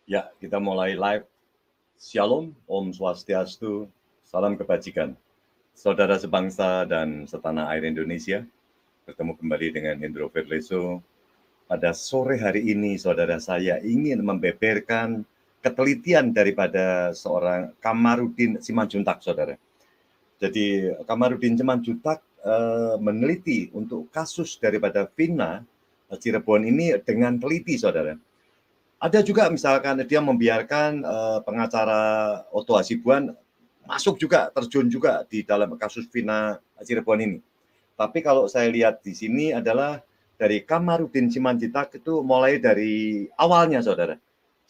Ya, kita mulai live. Shalom, Om Swastiastu, salam kebajikan. Saudara sebangsa dan setanah air Indonesia, bertemu kembali dengan Hendro Verleso. Pada sore hari ini, saudara, saya ingin membeberkan ketelitian daripada seorang Kamarudin Simanjuntak, saudara. Jadi Kamarudin Simanjuntak meneliti untuk kasus daripada Vina Cirebon ini dengan teliti, saudara. Ada juga misalkan dia membiarkan pengacara Otto Hasibuan masuk juga, terjun juga di dalam kasus Vina Cirebon ini. Tapi kalau saya lihat di sini adalah dari Kamarudin Simanjuntak itu mulai dari awalnya, saudara.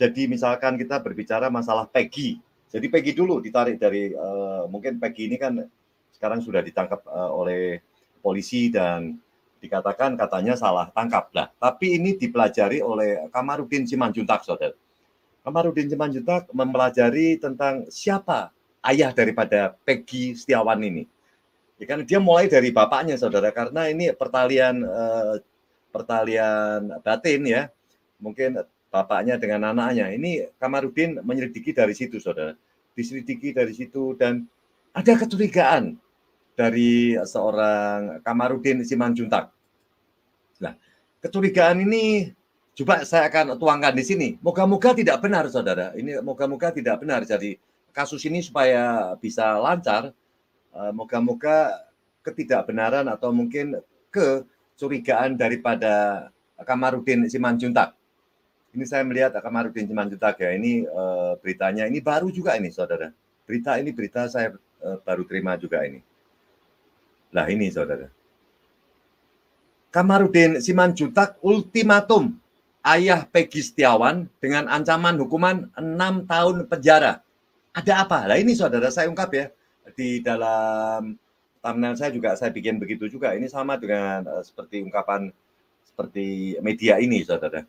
Jadi misalkan kita berbicara masalah Peggy. Jadi Peggy dulu ditarik dari mungkin Peggy ini kan sekarang sudah ditangkap oleh polisi dan dikatakan katanya salah tangkap. Nah, tapi ini dipelajari oleh Kamarudin Simanjuntak, saudara. Kamarudin Simanjuntak mempelajari tentang siapa ayah daripada Peggy Setiawan ini. Ya kan dia mulai dari bapaknya, saudara, karena ini pertalian batin ya. Mungkin bapaknya dengan anaknya. Ini Kamarudin menyelidiki dari situ, saudara. Diselidiki dari situ dan ada kecurigaan dari seorang Kamarudin Simanjuntak. Nah, kecurigaan ini coba saya akan tuangkan di sini. Moga-moga tidak benar, saudara. Ini moga-moga tidak benar. Jadi kasus ini supaya bisa lancar, moga-moga ketidakbenaran atau mungkin kecurigaan daripada Kamarudin Simanjuntak. Ini saya melihat Kamarudin Simanjuntak ya. Ini beritanya ini baru juga ini, saudara. Berita saya baru terima juga ini. Nah ini, saudara. Kamarudin Simanjuntak ultimatum ayah Peggy Setiawan dengan ancaman hukuman 6 tahun penjara. Ada apa? Nah ini, saudara, saya ungkap ya. Di dalam thumbnail saya juga saya bikin begitu juga. Ini sama dengan seperti ungkapan seperti media ini, saudara.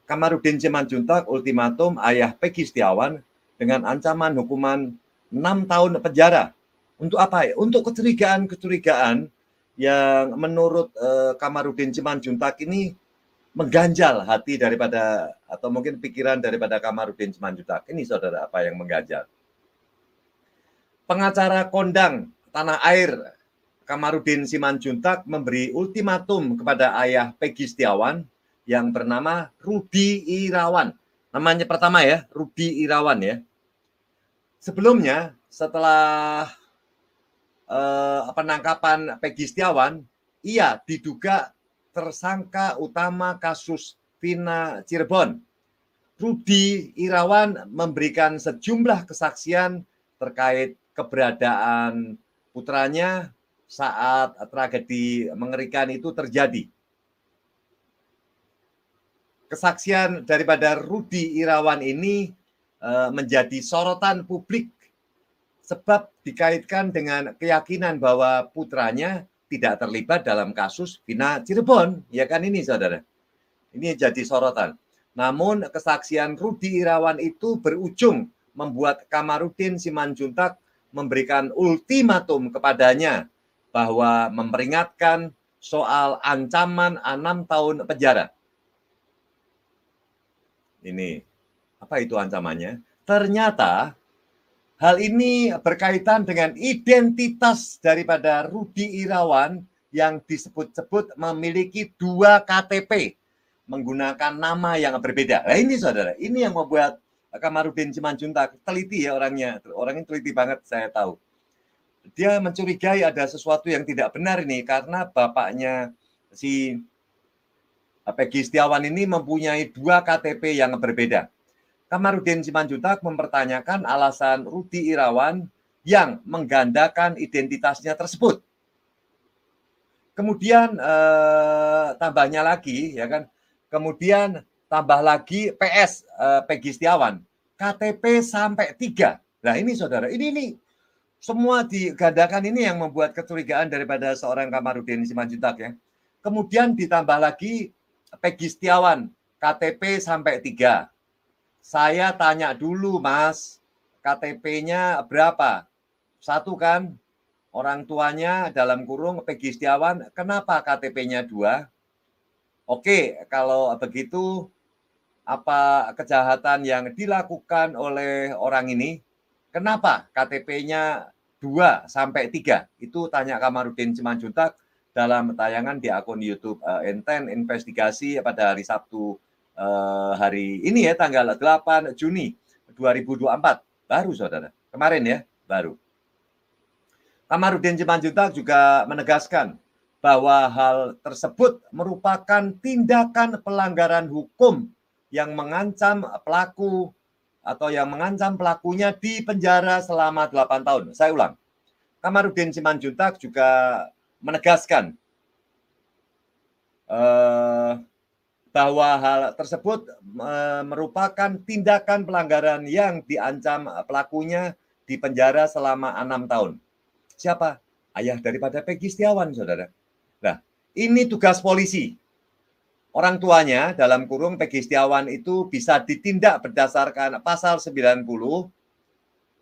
Kamarudin Simanjuntak ultimatum ayah Peggy Setiawan dengan ancaman hukuman 6 tahun penjara. Untuk apa ya? Untuk kecurigaan-kecurigaan yang menurut Kamarudin Simanjuntak ini mengganjal hati daripada atau mungkin pikiran daripada Kamarudin Simanjuntak. Ini, saudara, apa yang mengganjal. Pengacara kondang tanah air Kamarudin Simanjuntak memberi ultimatum kepada ayah Peggy Setiawan yang bernama Rudi Irawan. Namanya pertama ya, Rudi Irawan ya. Sebelumnya, setelah penangkapan Peggy Setiawan, ia diduga tersangka utama kasus Vina Cirebon. Rudi Irawan memberikan sejumlah kesaksian terkait keberadaan putranya saat tragedi mengerikan itu terjadi. Kesaksian daripada Rudi Irawan ini menjadi sorotan publik sebab dikaitkan dengan keyakinan bahwa putranya tidak terlibat dalam kasus Vina Cirebon. Ya kan ini, saudara. Ini jadi sorotan. Namun kesaksian Rudi Irawan itu berujung membuat Kamarudin Simanjuntak memberikan ultimatum kepadanya bahwa memperingatkan soal ancaman 6 tahun penjara. Ini, apa itu ancamannya? Ternyata hal ini berkaitan dengan identitas daripada Rudi Irawan yang disebut-sebut memiliki 2 KTP menggunakan nama yang berbeda. Nah ini, saudara, ini yang membuat Kamarudin Simanjuntak teliti ya orangnya. Orangnya teliti banget, saya tahu. Dia mencurigai ada sesuatu yang tidak benar ini karena bapaknya si Peggy Setiawan ini mempunyai 2 KTP yang berbeda. Kamarudin Simanjuntak mempertanyakan alasan Rudi Irawan yang menggandakan identitasnya tersebut. Kemudian tambahnya lagi, ya kan? Kemudian tambah lagi PS Peggy Setiawan, KTP sampai 3. Nah ini, saudara, ini semua digandakan ini yang membuat kecurigaan daripada seorang Kamarudin Simanjuntak ya. Kemudian ditambah lagi Peggy Setiawan, KTP sampai 3. Saya tanya dulu, Mas, KTP-nya berapa? 1 kan? Orang tuanya dalam kurung Peggy Setiawan, kenapa KTP-nya 2? Oke, kalau begitu apa kejahatan yang dilakukan oleh orang ini, kenapa KTP-nya 2 sampai 3? Itu tanya Kamarudin Simanjuntak dalam tayangan di akun YouTube Enten Investigasi pada hari Sabtu hari ini ya, tanggal 8 Juni 2024. Baru saudara, kemarin ya, baru. Kamarudin Simanjuntak juga menegaskan bahwa hal tersebut merupakan tindakan pelanggaran hukum yang mengancam pelaku atau yang mengancam pelakunya di penjara selama 8 tahun. Saya ulang, Kamarudin Simanjuntak juga menegaskan bahwa hal tersebut merupakan tindakan pelanggaran yang diancam pelakunya di penjara selama 6 tahun. Siapa? Ayah daripada Peggy Setiawan, saudara. Nah, ini tugas polisi. Orang tuanya dalam kurung Peggy Setiawan itu bisa ditindak berdasarkan pasal 90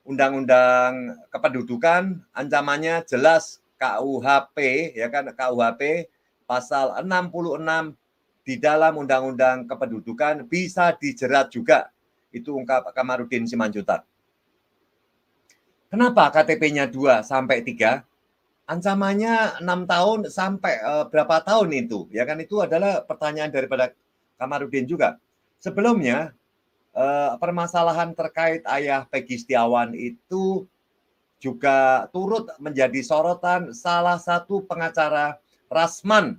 Undang-Undang Kependudukan, ancamannya jelas KUHP, ya kan, KUHP pasal 66 di dalam Undang-Undang Kependudukan bisa dijerat juga. Itu ungkap Kamarudin Simanjuntak. Kenapa KTP-nya 2 sampai 3? Ancamannya 6 tahun sampai berapa tahun itu? Ya kan, itu adalah pertanyaan daripada Kamarudin juga. Sebelumnya permasalahan terkait ayah Peggy Setiawan itu juga turut menjadi sorotan salah satu pengacara Rasman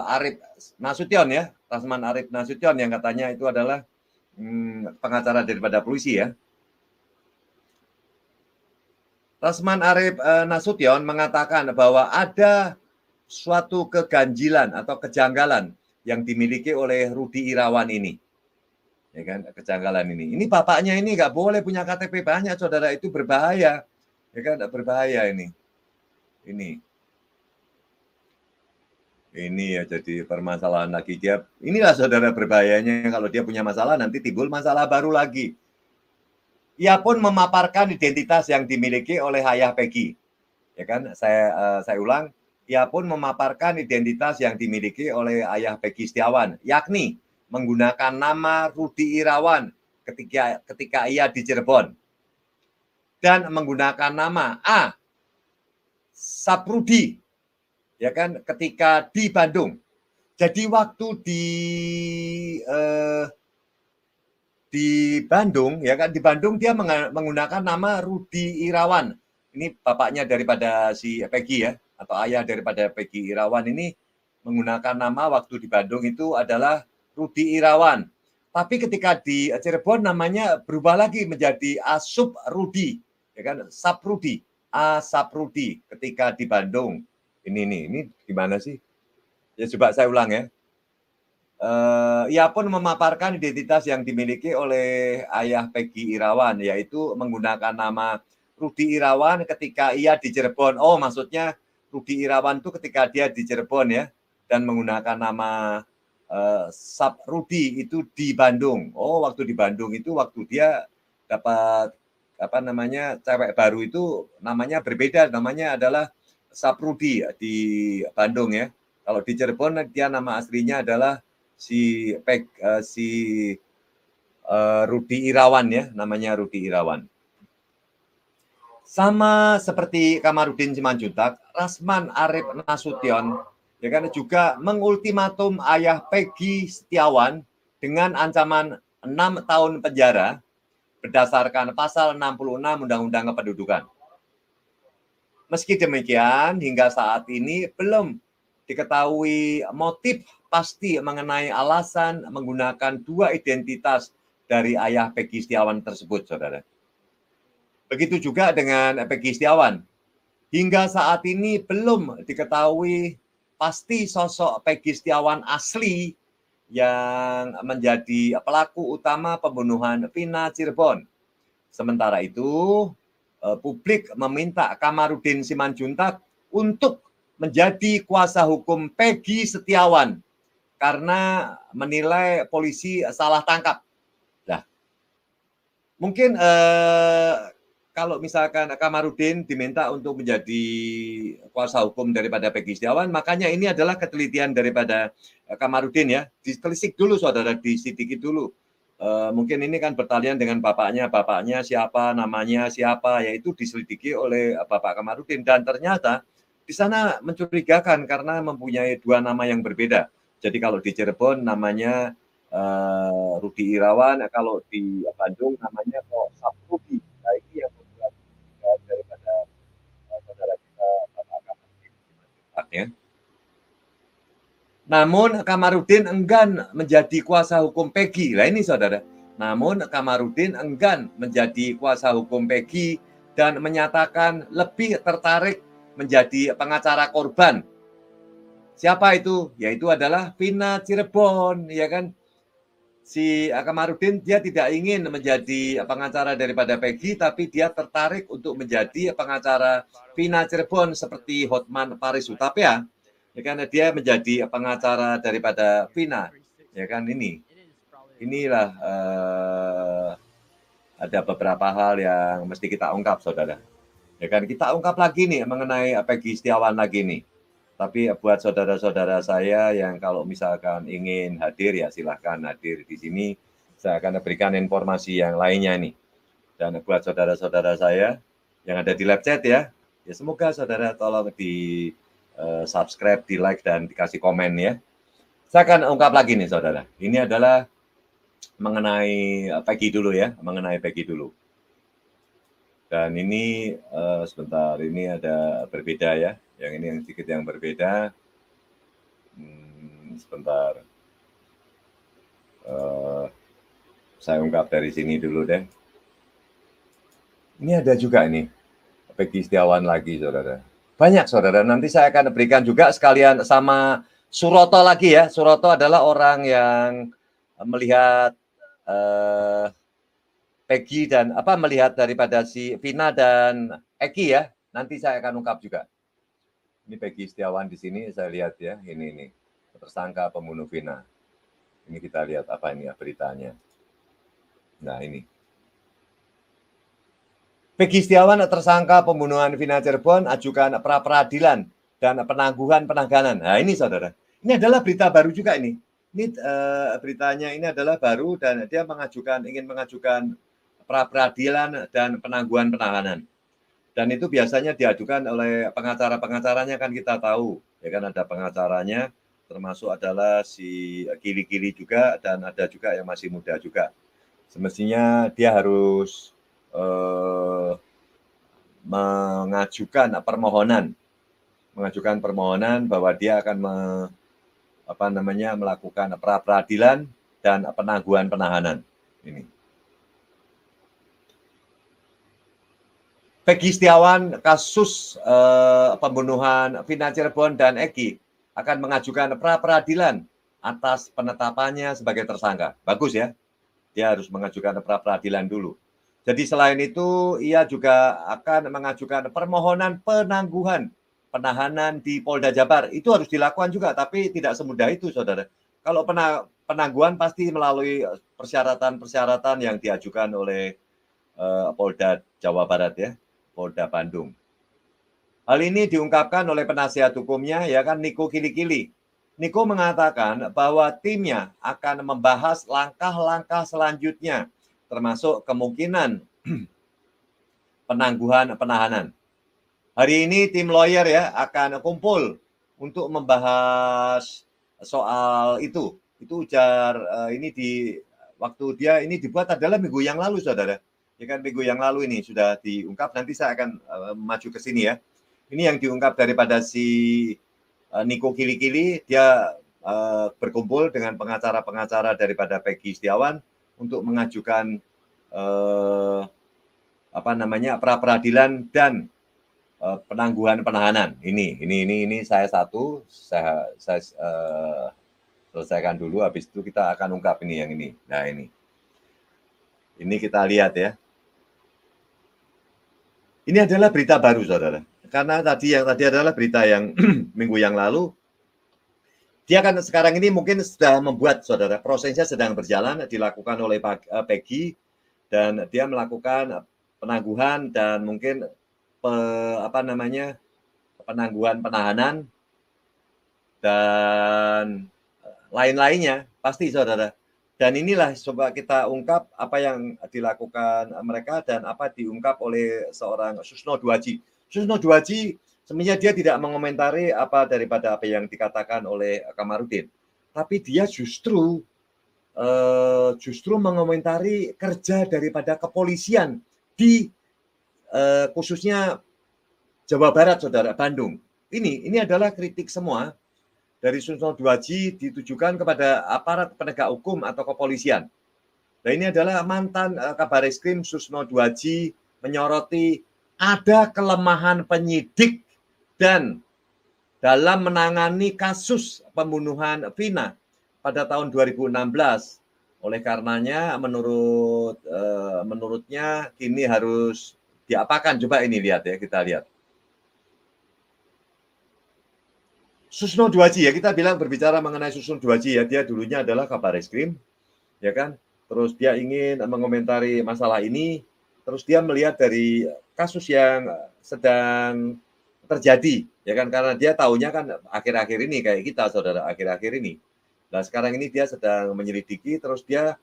Arif Nasution ya, Rasman Arif Nasution yang katanya itu adalah pengacara daripada polisi ya. Rasman Arif Nasution mengatakan bahwa ada suatu keganjilan atau kejanggalan yang dimiliki oleh Rudi Irawan ini. Ya kan, kejanggalan ini. Ini bapaknya ini nggak boleh punya KTP banyak, saudara, itu berbahaya. Ya kan, berbahaya ini. Ini ya jadi permasalahan lagi dia. Inilah saudara berbahayanya kalau dia punya masalah nanti timbul masalah baru lagi. Ia pun memaparkan identitas yang dimiliki oleh ayah Peggy. Ya kan, saya ulang, ia pun memaparkan identitas yang dimiliki oleh ayah Peggy Setiawan, yakni menggunakan nama Rudi Irawan ketika ia di Cirebon dan menggunakan nama A. Saprudi, ya kan, ketika di Bandung. Jadi waktu di Bandung, ya kan, di Bandung dia menggunakan nama Rudi Irawan. Ini bapaknya daripada si Peggy ya, atau ayah daripada Peggy Irawan ini menggunakan nama waktu di Bandung itu adalah Rudi Irawan. Tapi ketika di Cirebon namanya berubah lagi menjadi Asup Rudi, ya kan, Saprudi, Saprudi ketika di Bandung. Ini gimana sih? Ya coba saya ulang ya. Ia pun memaparkan identitas yang dimiliki oleh ayah Peggy Irawan, yaitu menggunakan nama Rudi Irawan ketika ia di Cirebon. Oh, maksudnya Rudi Irawan itu ketika dia di Cirebon ya, dan menggunakan nama Saprudi itu di Bandung. Oh, waktu di Bandung itu waktu dia dapat apa namanya cewek baru itu namanya berbeda, namanya adalah Saprudi di Bandung ya. Kalau di Cirebon dia nama aslinya adalah si Rudi Irawan ya, namanya Rudi Irawan. Sama seperti Kamarudin Simanjuntak, Rasman Arif Nasution ya kan juga mengultimatum ayah Peggy Setiawan dengan ancaman 6 tahun penjara berdasarkan pasal 66 Undang-Undang Kependudukan. Meski demikian, hingga saat ini belum diketahui motif pasti mengenai alasan menggunakan 2 identitas dari ayah Peggy Setiawan tersebut, saudara. Begitu juga dengan Peggy Setiawan. Hingga saat ini belum diketahui pasti sosok Peggy Setiawan asli yang menjadi pelaku utama pembunuhan Vina Cirebon. Sementara itu, publik meminta Kamarudin Simanjuntak untuk menjadi kuasa hukum Peggy Setiawan karena menilai polisi salah tangkap. Nah, mungkin kalau misalkan Kamarudin diminta untuk menjadi kuasa hukum daripada Peggy Setiawan, makanya ini adalah ketelitian daripada Kamarudin ya. Ditelisik dulu saudara, disidiki dulu. Mungkin ini kan bertalian dengan bapaknya siapa, namanya siapa, yaitu diselidiki oleh Bapak Kamarudin. Dan ternyata di sana mencurigakan karena mempunyai dua nama yang berbeda. Jadi kalau di Cirebon namanya Rudi Irawan, kalau di Bandung namanya kok Saprudi. Nah, ini yang membuat daripada saudara kita Bapak Kamarudin. Ya. Namun Kamarudin enggan menjadi kuasa hukum Peggy. Nah ini saudara. Namun Kamarudin enggan menjadi kuasa hukum Peggy dan menyatakan lebih tertarik menjadi pengacara korban. Siapa itu? Yaitu adalah Vina Cirebon, ya kan? Si Kamarudin dia tidak ingin menjadi pengacara daripada Peggy, tapi dia tertarik untuk menjadi pengacara Vina Cirebon seperti Hotman Paris Hutapea, ya kan? Dia menjadi pengacara daripada Vina, ya kan? Inilah ada beberapa hal yang mesti kita ungkap, saudara. Ya kan? Kita ungkap lagi nih mengenai Peggy Setiawan lagi nih. Tapi buat saudara-saudara saya yang kalau misalkan ingin hadir ya silahkan hadir di sini. Saya akan berikan informasi yang lainnya nih. Dan buat saudara-saudara saya yang ada di live chat ya semoga saudara tolong di subscribe, di like dan dikasih komen ya. Saya akan ungkap lagi nih saudara. Ini adalah mengenai Peggy dulu ya, mengenai Peggy dulu. Dan ini sebentar, ini ada berbeda ya. Yang ini yang sedikit yang berbeda. Sebentar. Saya ungkap dari sini dulu deh. Ini ada juga ini. Peggy Setiawan lagi, saudara. Banyak, saudara. Nanti saya akan berikan juga sekalian sama Suroto lagi ya. Suroto adalah orang yang melihat Peggy dan melihat daripada si Vina dan Eki ya. Nanti saya akan ungkap juga. Ini Peggy Setiawan di sini saya lihat ya. Ini tersangka pembunuh Vina. Ini kita lihat apa ini ya beritanya. Nah ini. Peggy Setiawan tersangka pembunuhan Vina Cirebon ajukan pra peradilan dan penangguhan penahanan. Nah ini saudara. Ini adalah berita baru juga ini. Ini beritanya ini adalah baru dan dia ingin mengajukan pra peradilan dan penangguhan penahanan. Dan itu biasanya diajukan oleh pengacara-pengacaranya kan kita tahu. Ya kan ada pengacaranya termasuk adalah si Kili-Kili juga dan ada juga yang masih muda juga. Semestinya dia harus mengajukan permohonan bahwa dia akan melakukan pra peradilan dan penangguhan penahanan. Ini. Peggy Setiawan kasus pembunuhan Vina Cirebon dan Eki akan mengajukan pra peradilan atas penetapannya sebagai tersangka. Bagus ya. Dia harus mengajukan pra peradilan dulu. Jadi selain itu, ia juga akan mengajukan permohonan penangguhan penahanan di Polda Jabar. Itu harus dilakukan juga, tapi tidak semudah itu, saudara. Kalau penangguhan pasti melalui persyaratan-persyaratan yang diajukan oleh Polda Jawa Barat ya, Polda Bandung. Hal ini diungkapkan oleh penasihat hukumnya, ya kan, Niko Kili-Kili. Niko mengatakan bahwa timnya akan membahas langkah-langkah selanjutnya, termasuk kemungkinan penangguhan penahanan. Hari ini tim lawyer ya akan kumpul untuk membahas soal itu. Itu ujar ini waktu dia ini dibuat adalah minggu yang lalu, saudara. Ya kan minggu yang lalu ini sudah diungkap. Nanti saya akan maju ke sini ya. Ini yang diungkap daripada si Niko Kili-Kili. Dia berkumpul dengan pengacara-pengacara daripada Peggy Setiawan untuk mengajukan pra peradilan dan penangguhan penahanan. Ini saya selesaikan dulu, habis itu kita akan ungkap ini yang ini. Nah ini kita lihat ya. Ini adalah berita baru, saudara. Karena tadi adalah berita yang minggu yang lalu. Dia kan sekarang ini mungkin sudah membuat, saudara, prosesnya sedang berjalan, dilakukan oleh Peggy, dan dia melakukan penangguhan dan mungkin penangguhan penahanan dan lain-lainnya pasti saudara. Dan inilah coba kita ungkap apa yang dilakukan mereka dan apa diungkap oleh seorang Susno Dwaji. Susno Dwaji sebenarnya dia tidak mengomentari apa daripada apa yang dikatakan oleh Kamarudin, tapi dia justru mengomentari kerja daripada kepolisian di khususnya Jawa Barat, saudara, Bandung. Ini adalah kritik semua dari Susno Dwaji ditujukan kepada aparat penegak hukum atau kepolisian. Nah, ini adalah mantan Kabar Eskrim Susno Dwaji menyoroti ada kelemahan penyidik dan dalam menangani kasus pembunuhan Vina pada tahun 2016. Oleh karenanya menurutnya kini harus diapakan? Coba ini lihat ya, kita lihat. Susno Dwaji ya, kita berbicara mengenai Susno Dwaji ya, dia dulunya adalah Kabar Eskrim, ya kan? Terus dia ingin mengomentari masalah ini, terus dia melihat dari kasus yang sedang terjadi, ya kan? Karena dia tahunya kan akhir-akhir ini kayak kita, saudara, akhir-akhir ini. Nah, sekarang ini dia sedang menyelidiki, terus dia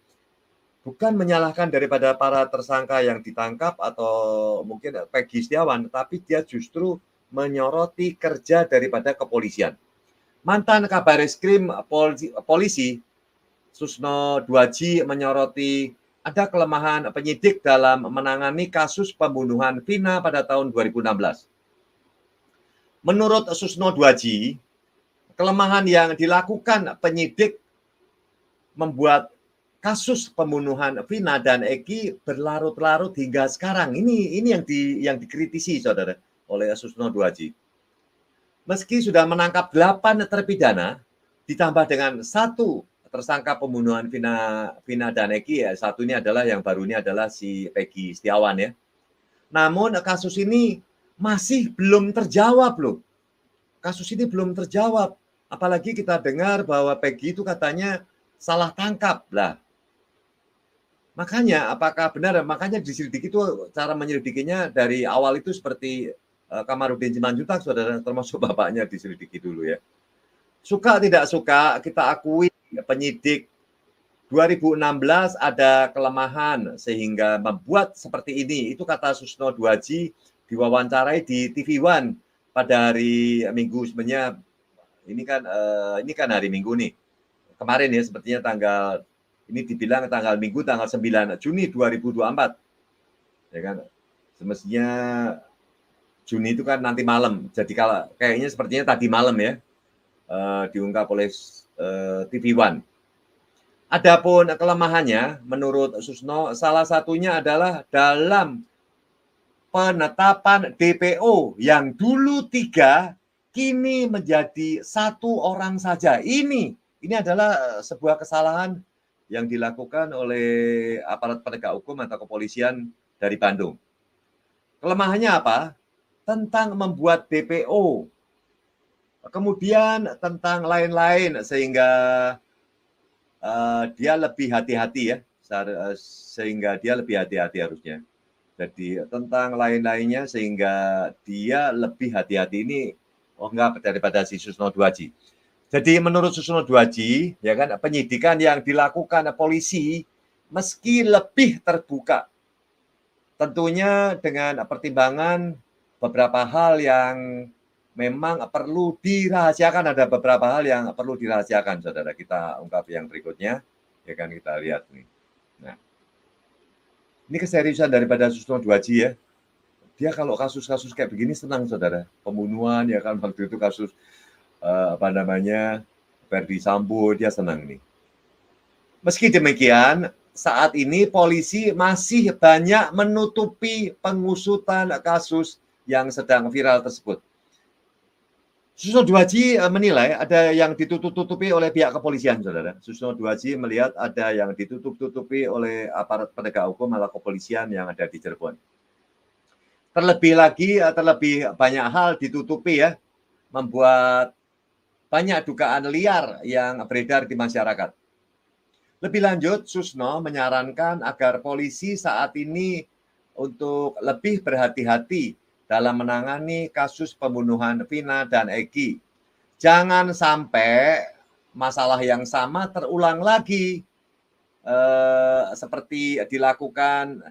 bukan menyalahkan daripada para tersangka yang ditangkap atau mungkin Peggy Setiawan, tapi dia justru menyoroti kerja daripada kepolisian. Mantan Kabar Eskrim polisi Susno Dwaji menyoroti ada kelemahan penyidik dalam menangani kasus pembunuhan Vina pada tahun 2016. Menurut Susno Dwaji, kelemahan yang dilakukan penyidik membuat kasus pembunuhan Vina dan Eki berlarut-larut hingga sekarang. Ini yang dikritisi, saudara, oleh Susno Dwaji. Meski sudah menangkap 8 terpidana, ditambah dengan 1 tersangka pembunuhan Vina dan Eki, ya, satu ini adalah yang baru ini adalah si Peggy Setiawan ya. Namun kasus ini masih belum terjawab loh. Kasus ini belum terjawab. Apalagi kita dengar bahwa Peggy itu katanya salah tangkap lah. Makanya apakah benar? Makanya diselidiki itu cara menyelidikinya dari awal itu seperti Kamarudin Simanjuntak, saudara, termasuk bapaknya diselidiki dulu ya. Suka tidak suka, kita akui penyidik 2016 ada kelemahan sehingga membuat seperti ini. Itu kata Susno Dwaji diwawancarai di TV One pada hari Minggu. Sebenarnya ini kan hari Minggu nih. Kemarin ya, sepertinya ini dibilang tanggal Minggu tanggal 9 Juni 2024. Ya kan? Semestinya Juni itu kan nanti malam. Jadi kalau kayaknya sepertinya tadi malam ya diungkap oleh TV One. Adapun kelemahannya menurut Susno salah satunya adalah dalam penetapan DPO yang dulu 3 kini menjadi 1 orang saja. Ini adalah sebuah kesalahan yang dilakukan oleh aparat penegak hukum atau kepolisian dari Bandung. Kelemahannya apa? Tentang membuat DPO. Kemudian tentang lain-lain sehingga dia lebih hati-hati ya. Sehingga dia lebih hati-hati harusnya. Jadi tentang lain-lainnya sehingga dia lebih hati-hati ini enggak daripada si Susno Dwaji. Jadi menurut Susno Dwaji ya kan penyidikan yang dilakukan polisi meski lebih terbuka tentunya dengan pertimbangan beberapa hal yang memang perlu dirahasiakan, ada beberapa hal yang perlu dirahasiakan, saudara. Kita ungkap yang berikutnya, ya kan kita lihat nih. Nah, ini keseriusan daripada Susno Dwaji ya. Dia kalau kasus-kasus kayak begini senang, saudara. Pembunuhan ya kan waktu itu kasus Verdi Sambo, dia senang nih. Meski demikian, saat ini polisi masih banyak menutupi pengusutan kasus yang sedang viral tersebut. Susno Dwaji menilai ada yang ditutup-tutupi oleh pihak kepolisian, saudara. Susno Dwaji melihat ada yang ditutup-tutupi oleh aparat penegak hukum atau kepolisian yang ada di Cirebon. Terlebih banyak hal ditutupi ya, membuat banyak dugaan liar yang beredar di masyarakat. Lebih lanjut, Susno menyarankan agar polisi saat ini untuk lebih berhati-hati dalam menangani kasus pembunuhan Vina dan Egi. Jangan sampai masalah yang sama terulang lagi seperti dilakukan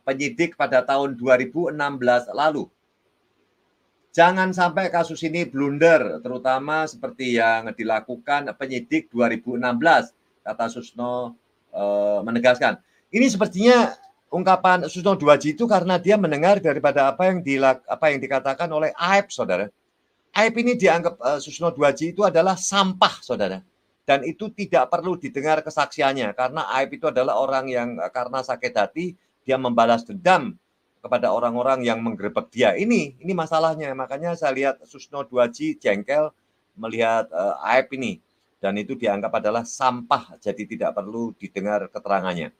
penyidik pada tahun 2016 lalu. Jangan sampai kasus ini blunder, terutama seperti yang dilakukan penyidik 2016, kata Susno menegaskan. Ini sepertinya ungkapan Susno Duaji itu karena dia mendengar daripada apa yang dikatakan oleh Aib, saudara. Aib ini dianggap Susno Duaji itu adalah sampah, saudara. Dan itu tidak perlu didengar kesaksiannya, karena Aib itu adalah orang yang karena sakit hati, dia membalas dendam kepada orang-orang yang menggerebek dia. Ini masalahnya. Makanya saya lihat Susno Duaji jengkel melihat Aib ini. Dan itu dianggap adalah sampah, jadi tidak perlu didengar keterangannya.